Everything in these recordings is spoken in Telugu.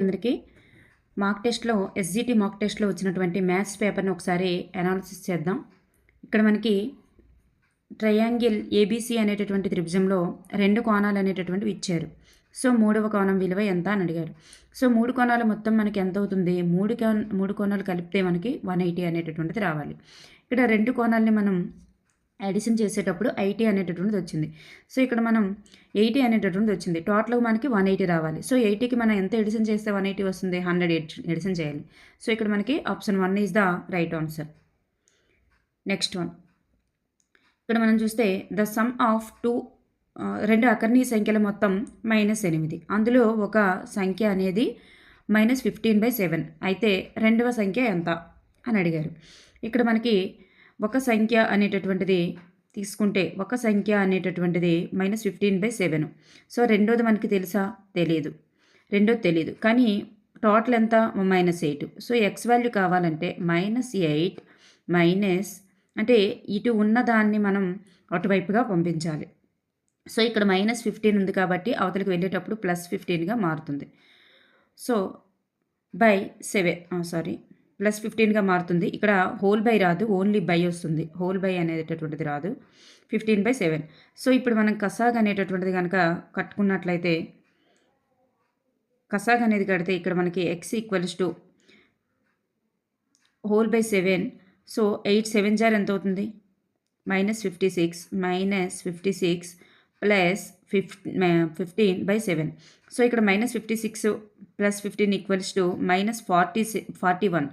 అందరికీ మాక్ టెస్ట్‌లో ఎస్‌జిటి మాక్ టెస్ట్‌లో వచ్చినటువంటి మ్యాథ్స్ పేపర్‌ని ఒకసారి అనాలిసిస్ చేద్దాం. ఇక్కడ మనకి ట్రయాంగిల్ ఏబీసీ అనేటటువంటి త్రిభుజంలో 2 కోణాలు అనేటటువంటివి ఇచ్చారు. సో, మూడవ కోణం విలువ ఎంత అని అడిగారు. సో, 3 కోణాలు మొత్తం మనకి ఎంత అవుతుంది? 3 కోణాలు కలిపితే మనకి 180 అనేటటువంటిది రావాలి. ఇక్కడ 2 కోణాలని మనం అడిషన్ చేసేటప్పుడు 80 అనేటటువంటిది వచ్చింది. సో, ఇక్కడ మనం 80 అనేటటువంటిది వచ్చింది. టోటల్‌గా మనకి 180 రావాలి. సో, 80కి మనం ఎంత ఎడిషన్ చేస్తే 180 వస్తుంది? 100 ఎడిషన్ చేయాలి. సో, ఇక్కడ మనకి option 1 is the right answer. Next one. ఇక్కడ మనం చూస్తే ద సమ్ ఆఫ్ 2 అకర్ణీయ సంఖ్యల మొత్తం -8. అందులో ఒక సంఖ్య అనేది -15/7. అయితే రెండవ సంఖ్య ఎంత అని అడిగారు. ఇక్కడ మనకి ఒక సంఖ్య అనేటటువంటిది తీసుకుంటే ఒక సంఖ్య అనేటటువంటిది -15/7. సో, రెండోది మనకి తెలుసా? తెలియదు. రెండోది తెలియదు. కానీ టోటల్ ఎంత? -8. సో, ఎక్స్ వాల్యూ కావాలంటే -8 మైనస్ అంటే ఇటు ఉన్న దాన్ని మనం అటువైపుగా పంపించాలి. సో, ఇక్కడ -15 ఉంది కాబట్టి అవతలికి వెళ్ళేటప్పుడు +15గా మారుతుంది. సో, బై 7 +15గా మారుతుంది. ఇక్కడ హోల్ బై రాదు, ఓన్లీ బై వస్తుంది. హోల్ బై అనేటటువంటిది రాదు. 15/7. సో, ఇప్పుడు మనం కసాగ్ అనేటటువంటిది కనుక కట్టుకున్నట్లయితే కసాగ్ అనేది కడితే ఇక్కడ మనకి x = హోల్ బై 7. సో, 8 7 జార్ ఎంత అవుతుంది? -56 -56 ప్లస్ 15/7. సో, ఇక్కడ -56 plus 15 -41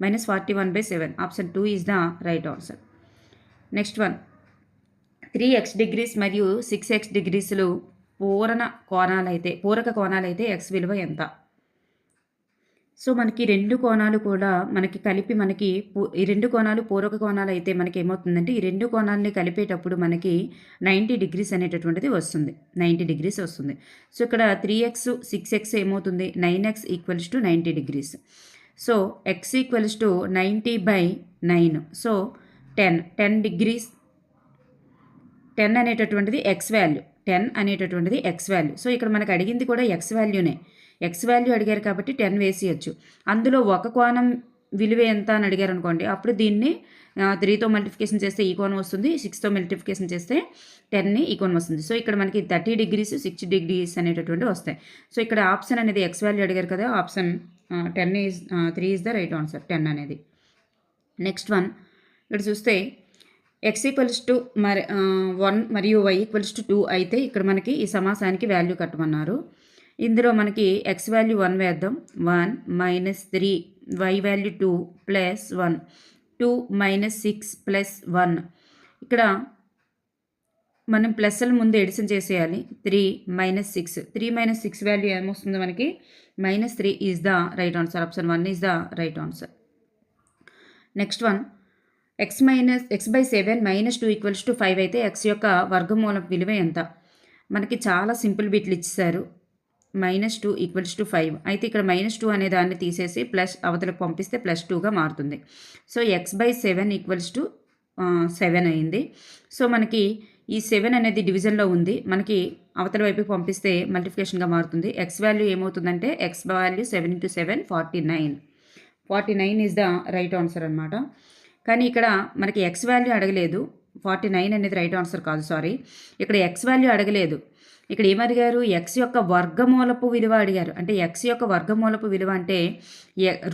-41/7. Option 2 is the right answer. Next one. 3x degrees మరియు 6x డిగ్రీస్లు పూరక కోణాలైతే x విలువ ఎంత? సో, మనకి 2 కోణాలు కూడా మనకి కలిపి మనకి ఈ 2 కోణాలు పూరక కోణాలు అయితే మనకి ఏమవుతుందంటే ఈ 2 కోణాలని కలిపేటప్పుడు మనకి 90 డిగ్రీస్ అనేటటువంటిది వస్తుంది. 90 డిగ్రీస్ వస్తుంది. సో, ఇక్కడ 3x 6x ఏమవుతుంది? 9x = 90 degrees. So, x = 90/9. So, 10 degrees 10 అనేటటువంటిది ఎక్స్ వాల్యూ. 10 అనేటటువంటిది ఎక్స్ వాల్యూ. సో, ఇక్కడ మనకు అడిగింది కూడా ఎక్స్ వాల్యూనే. ఎక్స్ వాల్యూ అడిగారు కాబట్టి 10 వేసేయచ్చు. అందులో ఒక కోణం విలువ ఎంత అని అడిగారు అనుకోండి, అప్పుడు దీన్ని 3తో మల్టిప్లికేషన్ చేస్తే ఈ కోణం వస్తుంది, 6తో మల్టిప్లికేషన్ చేస్తే 10ని ఈ కోణం వస్తుంది. సో, ఇక్కడ మనకి 30 డిగ్రీస్ 60 డిగ్రీస్ అనేటటువంటివి వస్తాయి. సో, ఇక్కడ ఆప్షన్ అనేది ఎక్స్ వాల్యూ అడిగారు కదా, option 3 is the right answer. 10 అనేది. Next one. ఇక్కడ చూస్తే x = 1 మరియు y = 2 అయితే ఇక్కడ మనకి ఈ సమాసానికి వాల్యూ కట్టమన్నారు. ఇందులో మనకి x వాల్యూ 1 వేద్దాం. 1 - 3 y వాల్యూ 2 + 1 2 - 6 + 1. ఇక్కడ మనం ప్లస్ల ముందు ఎడిషన్ చేసేయాలి. 3 - 6 3 - 6 వాల్యూ ఏమొస్తుంది మనకి? -3 is the right answer. Option 1 is the right answer. Next one. x/7 -2 = 5 అయితే x యొక్క వర్గమూలం విలువ ఎంత? మనకి చాలా సింపుల్ బిట్లు ఇచ్చేసారు. -2 = 5 అయితే ఇక్కడ -2 అనే దాన్ని తీసేసి ప్లస్ అవతలకు పంపిస్తే +2గా మారుతుంది. సో, x/7 = 7 అయింది. సో, మనకి ఈ 7 అనేది డివిజన్లో ఉంది. మనకి అవతల వైపుకి పంపిస్తే మల్టిప్లికేషన్గా మారుతుంది. x వాల్యూ ఏమవుతుందంటే x value 7 × 7 49. 49 is the right answer అనమాట. కానీ ఇక్కడ మనకి x వాల్యూ అడగలేదు. 49 అనేది రైట్ ఆన్సర్ కాదు, సారీ. ఇక్కడ x వాల్యూ అడగలేదు. ఇక్కడ ఏమడిగారు? x యొక్క వర్గమూలపు విలువ అడిగారు. అంటే x యొక్క వర్గమూలపు విలువ అంటే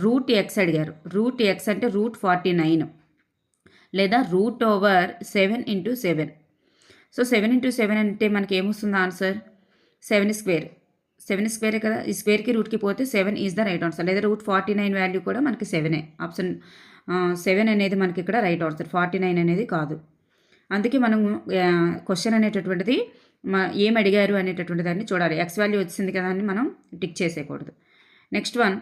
√x అడిగారు. √x అంటే √49 లేదా √7 × 7. సో, 7 × 7 అంటే మనకి ఏమొస్తుంది ఆన్సర్? 7² 7² కదా. ఈ స్క్వేర్కి రూట్కి పోతే 7 ఈజ్ ద రైట్ ఆన్సర్. లేదా √49 వాల్యూ కూడా మనకి 7. ఆప్షన్ 7 అనేది మనకి ఇక్కడ రైట్ ఆన్సర్. 49 అనేది కాదు. అందుకే మనం క్వశ్చన్ అనేటటువంటిది ఏం అడిగారు అనేటటువంటి దాన్ని చూడాలి. ఎక్స్ వాల్యూ వచ్చింది కదా అని మనం టిక్ చేసేయకూడదు. Next one.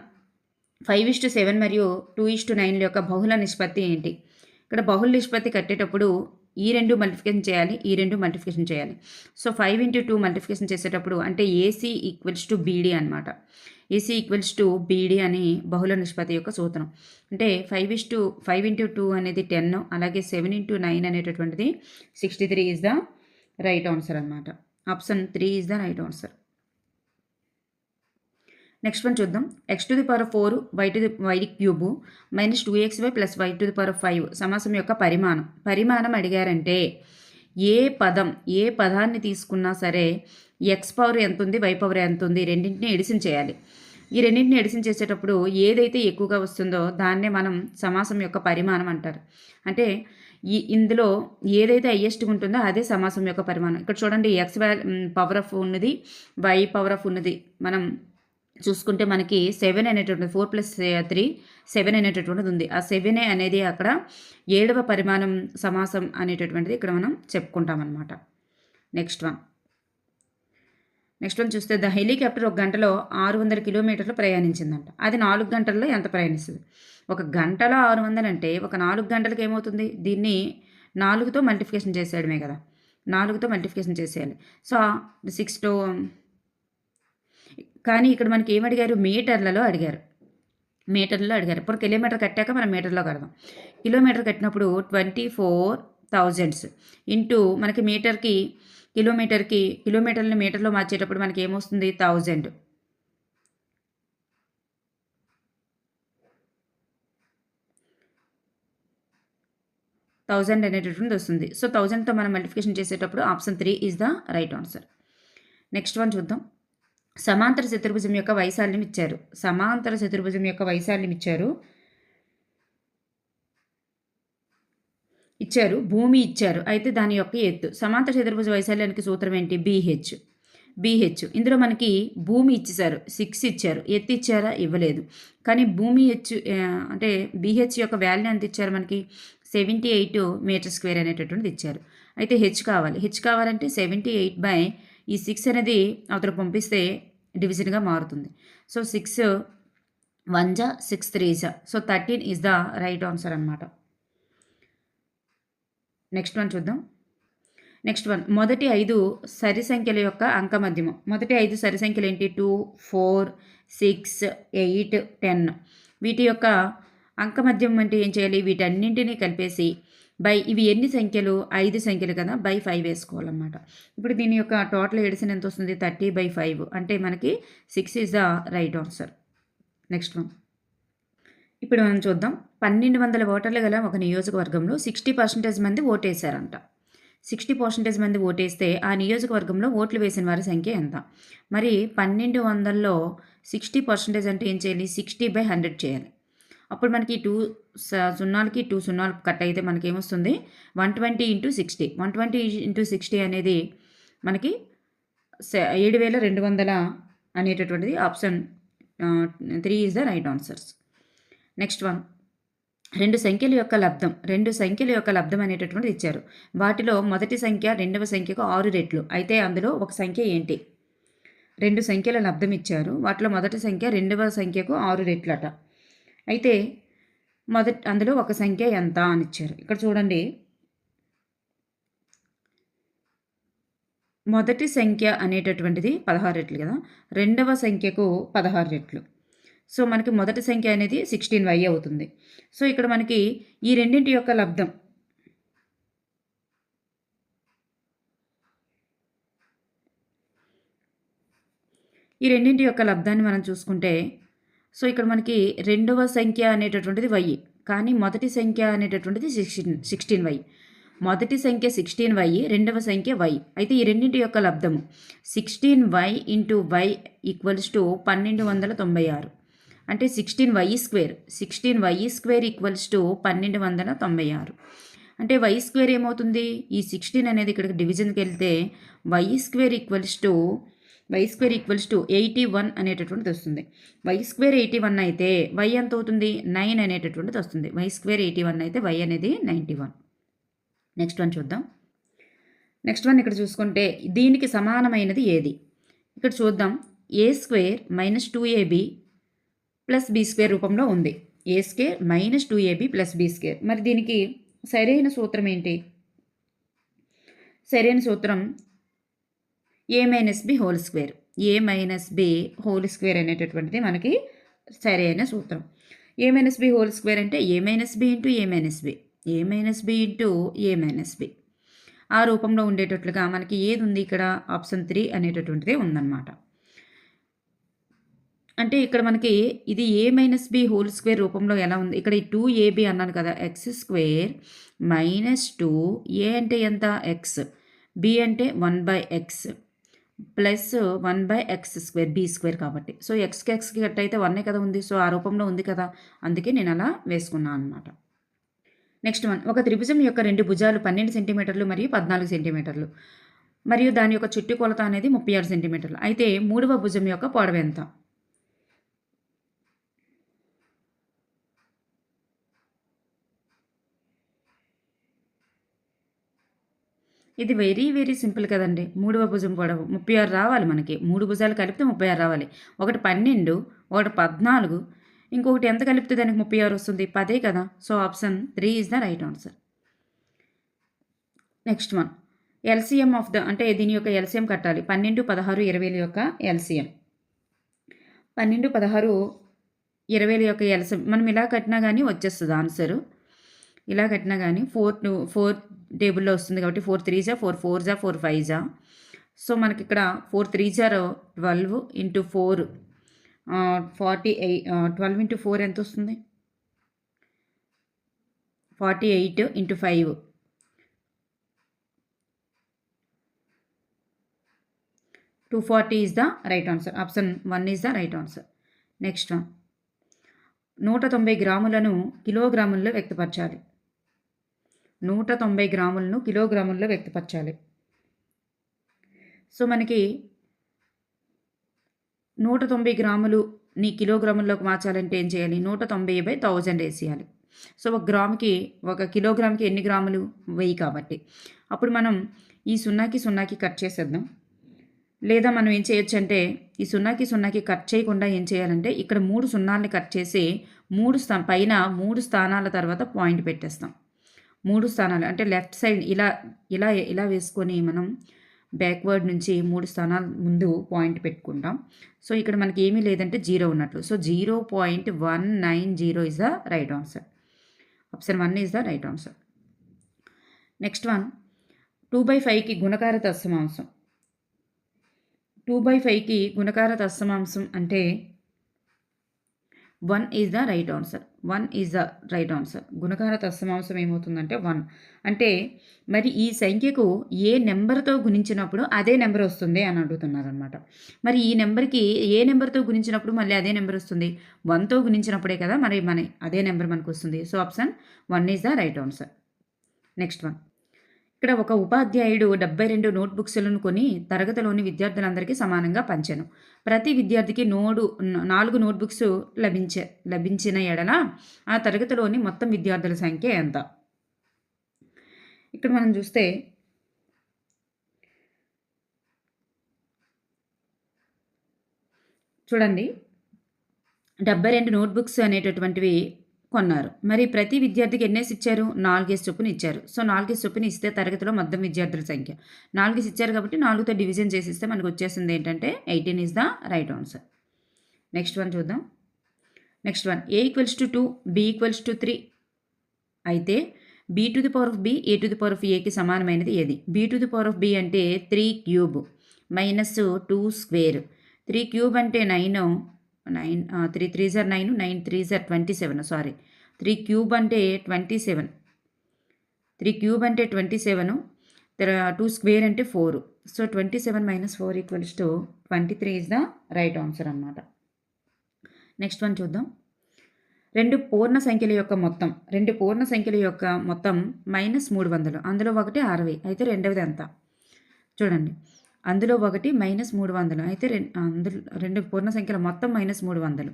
5:7 మరియు 2:9 యొక్క బహుళ నిష్పత్తి ఏంటి? ఇక్కడ బహుళ నిష్పత్తి కట్టేటప్పుడు ఈ 2 మల్టిప్లికేషన్ చేయాలి, ఈ 2 మల్టిప్లికేషన్ చేయాలి. సో, 5 × 2 మల్టిప్లికేషన్ చేసేటప్పుడు అంటే AC = BD అనమాట. AC = BD అని బహుళ నిష్పత్తి యొక్క సూత్రం. అంటే 5 × 2 అనేది 10, అలాగే 7 × 9 అనేటటువంటిది 63 ఈజ్ ద రైట్ ఆన్సర్ అనమాట. Option 3 is the right answer. Next one చూద్దాం. x⁴ y cube minus 2xy plus y⁵ సమాసం యొక్క పరిమాణం అడిగారంటే ఏ పదాన్ని తీసుకున్నా సరే ఎక్స్ పవర్ ఎంత ఉంది, వై పవర్ ఎంత ఉంది, రెండింటిని ఎడిషన్ చేయాలి. ఈ రెండింటిని ఎడిషన్ చేసేటప్పుడు ఏదైతే ఎక్కువగా వస్తుందో దాన్నే మనం సమాసం యొక్క పరిమాణం అంటారు. అంటే ఇందులో ఏదైతే హైయెస్ట్గా ఉంటుందో అదే సమాసం యొక్క పరిమాణం. ఇక్కడ చూడండి, ఎక్స్ పవర్ ఆఫ్ ఉన్నది, వై పవర్ ఆఫ్ ఉన్నది మనం చూసుకుంటే మనకి 7 అనేటువంటిది 4 + 3 7 అనేటటువంటిది ఉంది. ఆ 7 అనేది అక్కడ 7వ పరిమాణం సమాసం అనేటటువంటిది ఇక్కడ మనం చెప్పుకుంటాం అన్నమాట. నెక్స్ట్ వన్ చూస్తే ద హెలికాప్టర్ ఒక గంటలో 600 కిలోమీటర్లు ప్రయాణించిందంట. అది 4 గంటల్లో ఎంత ప్రయాణిస్తుంది? ఒక గంటలో 600 అంటే ఒక 4 గంటలకు ఏమవుతుంది? దీన్ని 4తో మల్టిప్లికేషన్ చేసేయడమే కదా, 4తో మల్టిప్లికేషన్ చేసేయాలి. సో 6 to కానీ ఇక్కడ మనకి ఏమడిగారు? మీటర్లలో అడిగారు. ఇప్పుడు కిలోమీటర్ కట్టాక మనం మీటర్లో కడదాం. కిలోమీటర్ కట్టినప్పుడు 24,000 ఇంటూ మనకి కిలోమీటర్ని మీటర్లో మార్చేటప్పుడు మనకి ఏమొస్తుంది? 1000. అనేటటువంటిది వస్తుంది. సో 1000తో మనం మల్టిప్లికేషన్ చేసేటప్పుడు option 3 is the right answer. Next one చూద్దాం. సమాంతర చతుర్భుజం యొక్క వైశాల్యం ఇచ్చారు. భూమి ఇచ్చారు. అయితే దాని యొక్క ఎత్తు. సమాంతర చతుర్భుజ వైశాల్యానికి సూత్రం ఏంటి? బీహెచ్. ఇందులో మనకి భూమి ఇచ్చేసారు, 6 ఇచ్చారు. ఎత్తు ఇచ్చారా? ఇవ్వలేదు. కానీ భూమి అంటే బీహెచ్ యొక్క వాల్యూ ఎంత ఇచ్చారు? మనకి 78 మీటర్ స్క్వేర్ అనేటటువంటిది ఇచ్చారు. అయితే హెచ్ కావాలంటే 78 బై ఈ 6 అనేది అవతల పంపిస్తే డివిజన్గా మారుతుంది. సో 6 1 జా 6 3 జా. So 13 is the right answer అన్నమాట. నెక్స్ట్ వన్ చూద్దాం. మొదటి 5 సరి సంఖ్యల యొక్క అంకమధ్యము. మొదటి 5 సరి సంఖ్యలు ఏంటి? 2 4 6 8 10. వీటి యొక్క అంకమధ్యం అంటే ఏం చేయాలి? వీటన్నింటినీ కలిపేసి ఇవి ఎన్ని సంఖ్యలు? 5 సంఖ్యలు కదా, బై 5 వేసుకోవాలన్నమాట. ఇప్పుడు దీని యొక్క టోటల్ ఎడిషన్ ఎంత వస్తుంది? 30/5. అంటే మనకి 6 is the right answer. Next one ఇప్పుడు మనం చూద్దాం. 1200 ఓటర్లు గల ఒక నియోజకవర్గంలో 60% మంది ఓటేశారంట. 60% మంది ఓటేస్తే ఆ నియోజకవర్గంలో ఓట్లు వేసిన వారి సంఖ్య ఎంత? మరి 1200లో 60% అంటే ఏం చేయాలి? 60/100 చేయాలి. అప్పుడు మనకి 2 సున్నాలకి 2 సున్నాలు కట్ అయితే మనకి ఏమొస్తుంది? 120 × 60. 120 × 60 అనేది మనకి 7200 అనేటటువంటిది option 3 is the right answers. Next one. 2 సంఖ్యల యొక్క లబ్ధం అనేటటువంటిది ఇచ్చారు. వాటిలో మొదటి సంఖ్య రెండవ సంఖ్యకు 6 రెట్లు. అయితే అందులో ఒక సంఖ్య ఏంటి? 2 సంఖ్యల లబ్ధం ఇచ్చారు. వాటిలో మొదటి సంఖ్య రెండవ సంఖ్యకు 6 రెట్లట. అయితే అందులో ఒక సంఖ్య ఎంత అని ఇచ్చారు. ఇక్కడ చూడండి, మొదటి సంఖ్య అనేటటువంటిది 16 రెట్లు కదా, రెండవ సంఖ్యకు 16 రెట్లు. సో మనకి మొదటి సంఖ్య అనేది 16y అవుతుంది. సో ఇక్కడ మనకి ఈ రెండింటి యొక్క లబ్ధం లబ్ధాన్ని మనం చూసుకుంటే, సో ఇక్కడ మనకి రెండవ సంఖ్య అనేటటువంటిది y, కానీ మొదటి సంఖ్య అనేటటువంటిది 16y. మొదటి సంఖ్య 16y, రెండవ సంఖ్య y. అయితే ఈ రెండింటి యొక్క లబ్ధము 16y × y = 1296. అంటే 16y² = 1296. అంటే y² ఏమవుతుంది? ఈ 16 అనేది ఇక్కడికి డివిజన్కి వెళ్తే y² = 81 అనేటటువంటిది వస్తుంది. y² 81 అయితే y ఎంత అవుతుంది? 9 అనేటటువంటిది వస్తుంది. y² 81 అయితే y అనేది 91. నెక్స్ట్ వన్ చూద్దాం. ఇక్కడ చూసుకుంటే దీనికి సమానమైనది ఏది? ఇక్కడ చూద్దాం. a² - 2ab + b² రూపంలో ఉంది. a² - 2ab + b². మరి దీనికి సరైన సూత్రం ఏంటి? సరైన సూత్రం a - b² అనేటటువంటిది మనకి సరైన సూత్రం. a - b² అంటే a - b × a - b ఆ రూపంలో ఉండేటట్లుగా మనకి ఏది ఉంది ఇక్కడ? ఆప్షన్ 3 అనేటటువంటిది ఉందన్నమాట. అంటే ఇక్కడ మనకి ఇది ఏ మైనస్ బి హోల్ స్క్వేర్ రూపంలో ఎలా ఉంది? ఇక్కడ ఈ 2ab అన్నాను కదా! ఎక్స్ స్క్వేర్ మైనస్ 2 ఏ అంటే ఎంత? ఎక్స్. బి అంటే 1/x plus 1/x square B square కాబట్టి. సో, ఎక్స్‌కి ఎక్స్‌కి కట్ అయితే 1 కదా ఉంది. సో, ఆ రూపంలో ఉంది కదా! అందుకే నేను అలా వేసుకున్నాను అనమాట. Next one. ఒక త్రిభుజం యొక్క 2 భుజాలు 12 సెంటీమీటర్లు మరియు 14 సెంటీమీటర్లు. మరియు దాని యొక్క చుట్టుకొలత అనేది 36 సెంటీమీటర్లు. అయితే మూడవ భుజం యొక్క పొడవు ఎంత? ఇది వెరీ, వెరీ సింపుల్ కదండీ. మూడవ భుజం పొడవు 36 రావాలి మనకి. 3 భుజాలు కలిపితే 36 రావాలి. ఒకటి 12, ఒకటి 14, ఇంకొకటి ఎంత కలిపితే దానికి 36 వస్తుంది? 10 కదా! So, option 3 is the right answer. Next one. LCM of the అంటే దీని యొక్క ఎల్‌సీఎం కట్టాలి. 12, 16, 20 యొక్క ఎల్‌సీఎం. 12, 16, 20 యొక్క ఎల్‌సీఎం మనం ఇలా కట్టినా గానీ వచ్చేస్తది ఆన్సరు. ఇలా కట్టినా కానీ 4 టేబుల్లో వస్తుంది కాబట్టి 4 3 4 4 4 5 సో మనకి ఇక్కడ 4 3 12 ఇంటూ 4 48 12 ఇంటూ 4 ఎంత వస్తుంది? 48 into 5 240 is the right answer. Option 1 is the right answer. Next one. 190 గ్రాములను కిలోగ్రాముల్లో వ్యక్తపరచాలి. 190 గ్రాములను కిలోగ్రాముల్లో వ్యక్తపరచాలి. సో మనకి 190 గ్రాములుని కిలోగ్రాముల్లోకి మార్చాలంటే ఏం చేయాలి? 190/1000 వేసేయాలి. సో ఒక గ్రాముకి ఒక కిలోగ్రామ్కి ఎన్ని గ్రాములు? 1000 కాబట్టి. అప్పుడు మనం ఈ 0కి కట్ చేసేద్దాం. లేదా మనం ఏం చేయొచ్చు అంటే ఈ 0కి కట్ చేయకుండా ఏం చేయాలంటే ఇక్కడ 3 సున్నాల్ని కట్ చేసి పైన 3 స్థానాల తర్వాత పాయింట్ పెట్టేస్తాం. 3 స్థానాలు అంటే లెఫ్ట్ సైడ్ ఇలా వేసుకొని మనం బ్యాక్వర్డ్ నుంచి 3 స్థానాల ముందు పాయింట్ పెట్టుకుంటాం. సో ఇక్కడ మనకి ఏమీ లేదంటే 0 ఉన్నట్లు. So 0.190 is the right answer. Option 1 is the right answer. Next one. 2/5కి గుణకార తత్సమాంశం. 2/5కి గుణకార తత్సమాంశం అంటే 1 is the right answer. 1 is the right answer. గుణకార తత్సమాంశం ఏమవుతుందంటే 1. అంటే మరి ఈ సంఖ్యకు ఏ నెంబర్తో గుణించినప్పుడు అదే నెంబర్ వస్తుంది అని అడుగుతున్నారనమాట. మరి ఈ నెంబర్కి ఏ నెంబర్తో గుణించినప్పుడు మళ్ళీ అదే నెంబర్ వస్తుంది? 1తో గుణించినప్పుడే కదా మరి అదే నెంబర్ మనకు వస్తుంది. So option 1 is the right answer. Next one. ఇక్కడ ఒక ఉపాధ్యాయుడు 72 నోట్బుక్స్లను కొని తరగతిలోని విద్యార్థులందరికీ సమానంగా పంచెను. ప్రతి విద్యార్థికి 4 నోట్బుక్స్ లభించిన ఎడల ఆ తరగతిలోని మొత్తం విద్యార్థుల సంఖ్య ఎంత? ఇక్కడ మనం చూస్తే చూడండి 72 నోట్బుక్స్ అనేటటువంటివి కొన్నారు. మరి ప్రతి విద్యార్థికి ఎన్నేసి ఇచ్చారు? 4 చొప్పున ఇచ్చారు. సో 4 చొప్పున ఇస్తే తరగతిలో మొత్తం విద్యార్థుల సంఖ్య 4 ఇచ్చారు కాబట్టి 4తో డివిజన్ చేసిస్తే మనకు వచ్చేసింది ఏంటంటే 18 is the right answer. Next one చూద్దాం. Next one. A = 2 B = 3 అయితే B⁴ A⁴ సమానమైనది ఏది? B⁴ అంటే 3 క్యూబ్ మైనస్ 2 స్క్వేర్. 3 క్యూబ్ అంటే 9 3 3 9 9 3 27 సారీ 3 క్యూబ్ అంటే 27 3 క్యూబ్ అంటే 27 2 స్క్వేర్ అంటే 4. So 27 - 4 = 23 is the right answer అనమాట. నెక్స్ట్ వన్ చూద్దాం. 2 పూర్ణ సంఖ్యల యొక్క మొత్తం -300. అందులో ఒకటి 60 అయితే రెండవది ఎంత? చూడండి. అందులో ఒకటి -300 అయితే 2 పూర్ణ సంఖ్యల మొత్తం -300.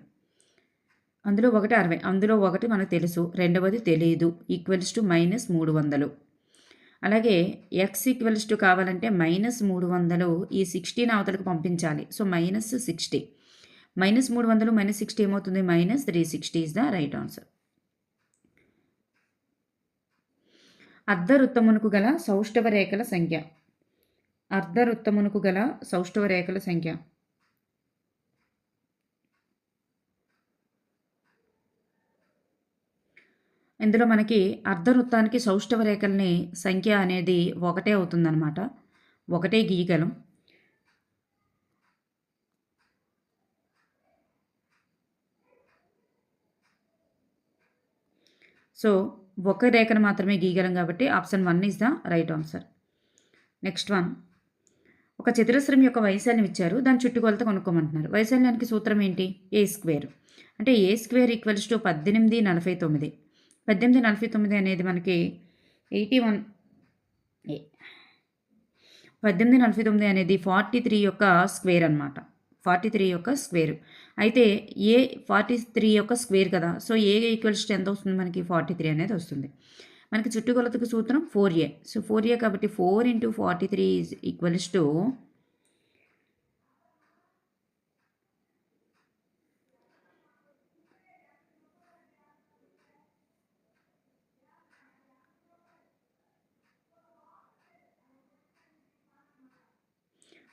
అందులో ఒకటి 60. అందులో ఒకటి మనకు తెలుసు, రెండవది తెలియదు. -300. అలాగే x కావాలంటే -300 ఈ 16 అవతలకు పంపించాలి. సో -60. -300 -60 ఏమవుతుంది? -360 ఈజ్ ద రైట్ ఆన్సర్. అర్ధవృత్తమునకు గల సౌష్ఠవ రేఖల సంఖ్య. ఇందులో మనకి అర్ధవృత్తానికి సౌష్ఠవ రేఖల్ని సంఖ్య అనేది 1 అవుతుందన్నమాట. 1 గీయగలం. సో ఒక రేఖను మాత్రమే గీయగలం కాబట్టి option 1 is the right answer. Next one, ఒక చతురస్రం యొక్క వైశాల్యం ఇచ్చారు, దాని చుట్టుకొలత కనుక్కోమంటున్నారు. వైశాల్యానికి సూత్రం ఏంటి? ఏ స్క్వేర్. అంటే ఏ స్క్వేర్ ఈక్వల్స్ టు 1849. 1849 అనేది మనకి 81. 1849 అనేది 43 యొక్క స్క్వేర్ అనమాట. 43 యొక్క స్క్వేర్. అయితే ఏ 43 యొక్క స్క్వేర్ కదా, సో ఏ ఈక్వల్స్ టు ఎంత వస్తుంది మనకి? 43 అనేది వస్తుంది. మనకి చుట్టుకొలతకు సూత్రం 4a. సో 4a కాబట్టి 4 × 43 is equals to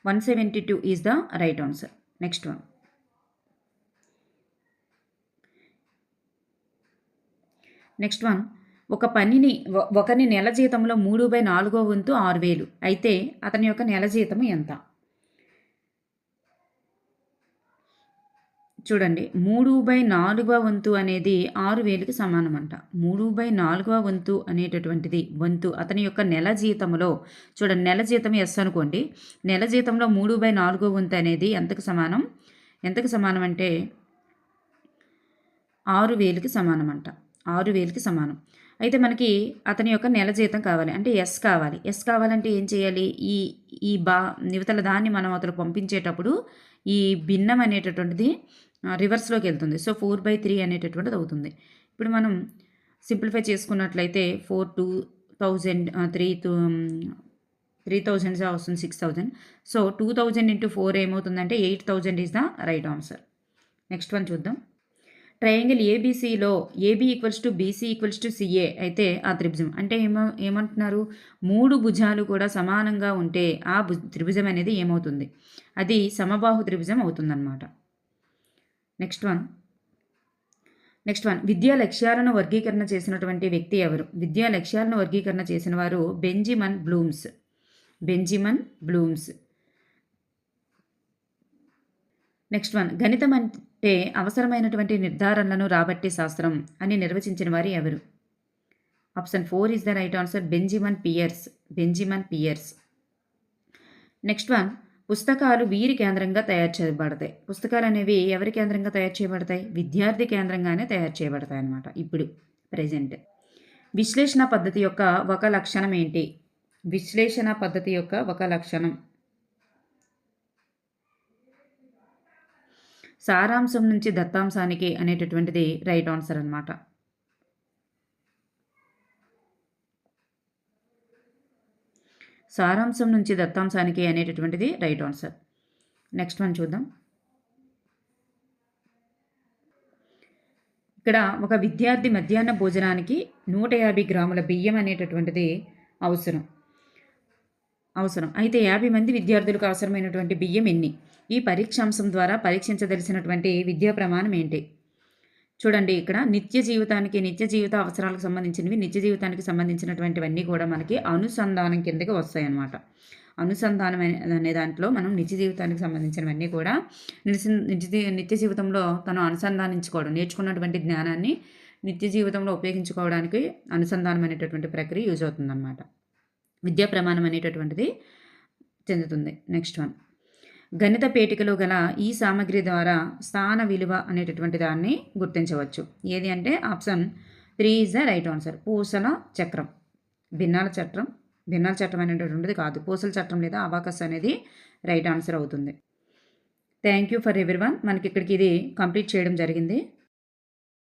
172 is the right answer. Next one. Next one, ఒకని నెల జీతంలో 3/4 వంతు 6,000. అయితే అతని యొక్క నెల జీతం ఎంత? చూడండి, 3/4 వంతు అనేది 6,000కి సమానం అంట. 3/4 వంతు అనేటటువంటిది వంతు అతని యొక్క నెల జీతంలో, చూడండి నెల జీతం ఎస్ అనుకోండి, నెల జీతంలో 3/4 వంతు అనేది ఎంతకు సమానం? ఎంతకు సమానం అంటే 6,000కి సమానం అంట. 6,000కి సమానం. అయితే మనకి అతని యొక్క నెల జీతం కావాలి అంటే ఎస్ కావాలి. ఎస్ కావాలంటే ఏం చేయాలి? ఈ ఇవతల దాన్ని మనం అతను పంపించేటప్పుడు ఈ భిన్నం అనేటటువంటిది రివర్స్లోకి వెళ్తుంది. సో 4/3 అనేటటువంటిది అవుతుంది. ఇప్పుడు మనం సింప్లిఫై చేసుకున్నట్లయితే 3,000 వస్తుంది, 6,000. సో 2,000 × 4 ఏమవుతుందంటే 8,000 is the right answer. Next one చూద్దాం. ట్రయాంగిల్ ఏబీసీలో AB equals to BC equals to CA అయితే ఆ త్రిభుజం అంటే ఏమంటున్నారు? 3 భుజాలు కూడా సమానంగా ఉంటే ఆ త్రిభుజం అనేది ఏమవుతుంది? అది సమబాహు త్రిభుజం అవుతుందన్నమాట. నెక్స్ట్ వన్, విద్యా లక్ష్యాలను వర్గీకరణ చేసినటువంటి వ్యక్తి ఎవరు? విద్యా లక్ష్యాలను వర్గీకరణ చేసిన వారు బెంజమిన్ బ్లూమ్స్. నెక్స్ట్ వన్, గణితం అంటే అవసరమైనటువంటి నిర్ధారణలను రాబట్టే శాస్త్రం అని నిర్వచించిన వారు ఎవరు? Option 4 is the right answer. Benjamin Peirce. Next one, పుస్తకాలు వీరి కేంద్రంగా తయారు చేయబడతాయి. పుస్తకాలు అనేవి ఎవరి కేంద్రంగా తయారు చేయబడతాయి? విద్యార్థి కేంద్రంగానే తయారు చేయబడతాయి అన్నమాట. ఇప్పుడు ప్రెజెంట్ విశ్లేషణ పద్ధతి యొక్క ఒక లక్షణం ఏంటి? విశ్లేషణ పద్ధతి యొక్క ఒక లక్షణం సారాంశం నుంచి దత్తాంశానికి అనేటటువంటిది రైట్ ఆన్సర్ అన్నమాట. సారాంశం నుంచి దత్తాంశానికి అనేటటువంటిది రైట్ ఆన్సర్. నెక్స్ట్ వన్ చూద్దాం. ఇక్కడ ఒక విద్యార్థి మధ్యాహ్న భోజనానికి 150 గ్రాముల బియ్యం అనేటటువంటిది అవసరం. అయితే 50 మంది విద్యార్థులకు అవసరమైనటువంటి బియ్యం ఎన్ని? ఈ పరీక్షాంశం ద్వారా పరీక్షించదలిసినటువంటి విద్యా ప్రమాణం ఏంటి? చూడండి, ఇక్కడ నిత్య జీవిత అవసరాలకు సంబంధించినవి, నిత్య జీవితానికి సంబంధించినటువంటివన్నీ కూడా మనకి అనుసంధానం కిందకి వస్తాయి అన్నమాట. అనుసంధానం అనే దాంట్లో మనం నిత్య జీవితానికి సంబంధించినవన్నీ కూడా నిత్య జీవితంలో తను అనుసంధానించుకోవడం, నేర్చుకున్నటువంటి జ్ఞానాన్ని నిత్య జీవితంలో ఉపయోగించుకోవడానికి అనుసంధానం అనేటటువంటి ప్రక్రియ యూజ్ అవుతుందన్నమాట. విద్యా ప్రమాణం అనేటటువంటిది చెందుతుంది. నెక్స్ట్ వన్, గణిత పేటికలో గల ఈ సామగ్రి ద్వారా స్థాన విలువ అనేటటువంటి దాన్ని గుర్తించవచ్చు. ఏది అంటే option 3 is the right answer. పూసల చక్రం. భిన్నాల చట్టం అనేటటువంటిది కాదు, పూసల చట్టం లేదా అబాకస్ అనేది రైట్ ఆన్సర్ అవుతుంది. Thank you for everyone. మనకి ఇక్కడికి ఇది కంప్లీట్ చేయడం జరిగింది.